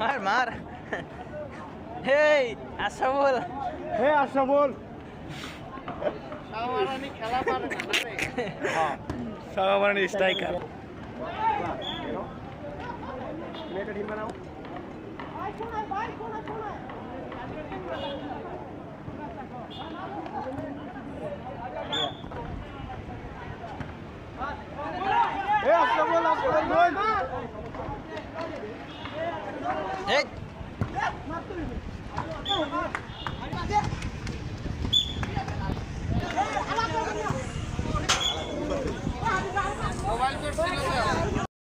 মার মার হেই আশা বল হে আশা বল খেলা পারে না রে সাগামারানি স্ট্রাইকার একটা টিম বানাও হে আশা বল বল এই মোবাইল করছিল